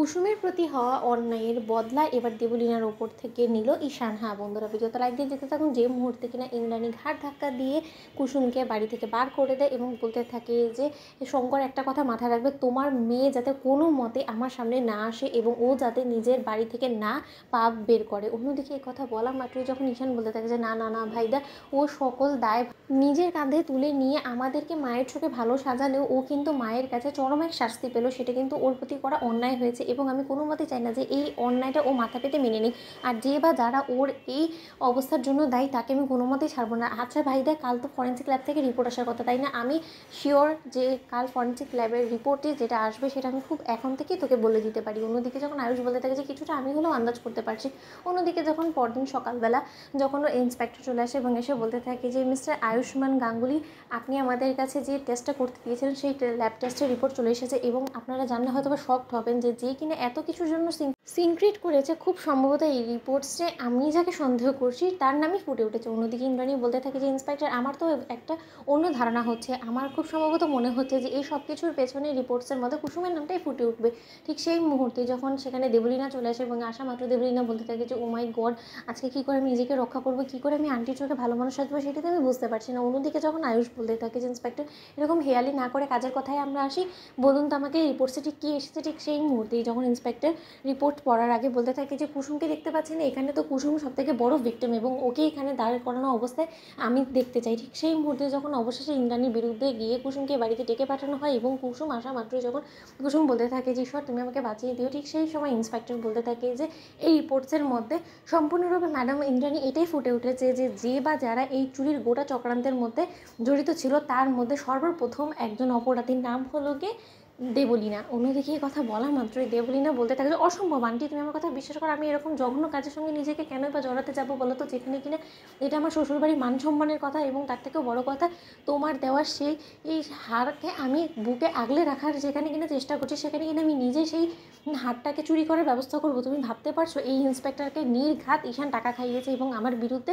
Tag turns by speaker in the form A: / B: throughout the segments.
A: কুসুমের প্রতি হওয়া অন্যায়ের বদলা এবার দেবলীনার ওপর থেকে নিল ঈশান। হ্যাঁ বন্ধুরা, ভিডিওতে লাইক দিয়ে যেতে থাকুন। যে মুহূর্তে কিনা ইন্দ্রাণী ঘাট ধাক্কা দিয়ে কুসুমকে বাড়ি থেকে বার করে দেয় এবং বলতে থাকে যে শঙ্কর একটা কথা মাথায় রাখবে, তোমার মেয়ে যাতে কোনো মতে আমার সামনে না আসে এবং ও যাতে নিজের বাড়ি থেকে না পাপ বের করে। অন্যদিকে এই কথা বলা মাত্রই যখন ঈশান বলতে থাকে যে না না না ভাইদা, ও সকল দায় নিজের কাঁধে তুলে নিয়ে আমাদেরকে মায়ের চোখে ভালো সাজালেও ও কিন্তু মায়ের কাছে চরম এক শাস্তি পেল, সেটা কিন্তু ওর প্রতি করা অন্যায় হয়েছে এবং আমি কোনো মতে চাই না যে এই অন্যায়টা ও মাথা পেতে মেনে নিক। আর যে বা যারা ওর এই অবস্থার জন্য দায়ী তাকে আমি কোনো মতেই ছাড়বো না। আচ্ছা ভাইদা, কাল তো ফরেন্সিক ল্যাব থেকে রিপোর্ট আসার কথা, তাই না? আমি শিওর যে কাল ফরেন্সিক ল্যাবের রিপোর্টে যেটা আসবে সেটা আমি খুব এখন থেকেই তোকে বলে দিতে পারি। অন্যদিকে যখন আয়ুষ বলতে থাকে যে কিছুটা আমি হলেও আন্দাজ করতে পারছি, অন্যদিকে যখন পরদিন সকালবেলা যখন ইন্সপেক্টর চলে আসে এবং এসে বলতে থাকে যে মিস্টার আয়ুষ্মান গাঙ্গুলি, আপনি আমাদের কাছে যে টেস্টটা করতে দিয়েছিলেন সেই ল্যাব টেস্টের রিপোর্ট চলে এসেছে এবং আপনারা জানলে হয়তো বা শকড হবেন যে কিনা এত কিছুর জন্য সিনক্রিট করেছে, খুব সম্ভবত এই রিপোর্টসে আমি যাকে সন্দেহ করছি তার নামই ফুটে উঠেছে। অন্যদিকে ইন্দ্রাণী বলতে থাকে যে ইন্সপেক্টর, আমার তো একটা অন্য ধারণা হচ্ছে, আমার খুব সম্ভবত মনে হচ্ছে যে এই সব কিছুর পেছনে রিপোর্টসের মধ্যে কুসুমের নামটাই ফুটে উঠবে। ঠিক সেই মুহূর্তে যখন সেখানে দেবলীনা চলে আসে এবং আসা মাত্র দেবলীনা বলতে থাকে যে ও মাই গড, আজকে কী করে আমি নিজেকে রক্ষা করবো, কী করে আমি আন্টির চোখে ভালো মানুষ আসবো সেটা তো আমি বুঝতে পারছি না। অন্যদিকে যখন আয়ুষ বলতে থাকে যে ইন্সপেক্টর, এরকম হেয়ালি না করে কাজের কথায় আমরা আসি, বলুন তো আমাকে রিপোর্টসে ঠিক কী এসেছে। ঠিক সেই মুহূর্তেই যখন ইন্সপেক্টর রিপোর্ট পড়ার আগে বলতে থাকে যে কুসুমকে দেখতে পাচ্ছি না, এখানে তো কুসুম সবথেকে বড় ভিক্টিম এবং ওকে এখানে দাঁড় করানো অবস্থায় আমি দেখতে চাই। ঠিক সেই মুহূর্তে যখন অবশেষে ইন্দ্রাণীর বিরুদ্ধে গিয়ে কুসুমকে বাড়িতে ডেকে পাঠানো হয় এবং কুসুম আসা মাত্রই যখন কুসুম বলতে থাকে যে ঈশ্বর তুমি আমাকে বাঁচিয়ে দিও, ঠিক সেই সময় ইন্সপেক্টর বলতে থাকে যে এই রিপোর্টসের মধ্যে সম্পূর্ণরূপে ম্যাডাম ইন্দ্রাণী এটাই ফুটে উঠেছে যে বা যারা এই চুরির গোটা চক্রান্তের মধ্যে জড়িত ছিল তার মধ্যে সর্বপ্রথম একজন অপরাধীর নাম হলো গিয়ে দেবলীনা। অন্যদিকে এই কথা বলা মাত্রই দেবলীনা বলতে থাকে যে অসম্ভব আন্টি, তুমি আমার কথা বিশ্বাস করো, আমি এরকম জঘন্য কাজের সঙ্গে নিজেকে কেনই বা জড়াতে যাবো বলো তো, যেখানে কিনা এটা আমার শ্বশুরবাড়ির মান সম্মানের কথা এবং তার থেকেও বড় কথা তোমার দেওয়ার সেই এই হারকে আমি বুকে আগলে রাখার যেখানে কিনা চেষ্টা করছি, সেখানে কিনা আমি নিজে সেই হারটাকে চুরি করার ব্যবস্থা করবো। তুমি ভাবতে পারছো এই ইন্সপেক্টরকে নির্ঘাত ঈশান টাকা খাইয়েছে এবং আমার বিরুদ্ধে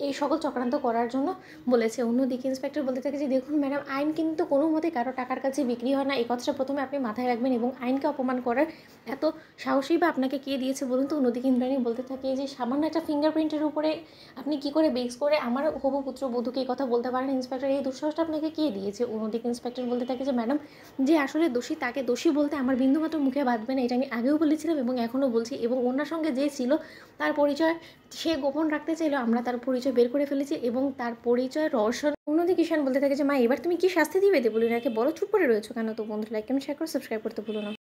A: এই সকল চক্রান্ত করার জন্য বলেছে। অন্যদিকে ইন্সপেক্টর বলতে থাকে যে দেখুন ম্যাডাম, আইন কিন্তু কোনো মতে কারো টাকার কাছে বিক্রি হয় না, এই কথাটা প্রথমে আপনি মাথায় রাখবেন এবং আইনকে অপমান করার এত সাহসী বা আপনাকে কে দিয়েছে বলুন তো। অন্যদিকে ইন্দ্রাণী বলতে থাকে যে সামান্য একটা ফিঙ্গারপ্রিন্টের উপরে আপনি কী করে বেস করে আমার হবু পুত্র বধূকে এই কথা বলতে পারেন ইন্সপেক্টর, এই দুঃসাহসটা আপনাকে কে দিয়েছে? অন্যদিকে ইন্সপেক্টর বলতে থাকে যে ম্যাডাম, যে আসলে দোষী তাকে দোষী বলতে আমার বিন্দুমাত্র মুখে বাঁধবে না, এটা আমি আগেও বলেছিলাম এবং এখনও বলছি। এবং ওনার সঙ্গে যে ছিল তার পরিচয় সে গোপন রাখতে চাইলো, আমরা তার পরিচয় বের করে ফেলেছি এবং তার পরিচয় রহস্য। অন্যদিকে ঈশান বলতে থাকে যে মা, এবার তুমি কি শাস্তি দিবে দেবলীনাকে, বলো, চুপ করে রয়েছো কেন? তো বন্ধুরা লাইক কমেন্ট শেয়ার করে সাবস্ক্রাইব করতে ভুলো না।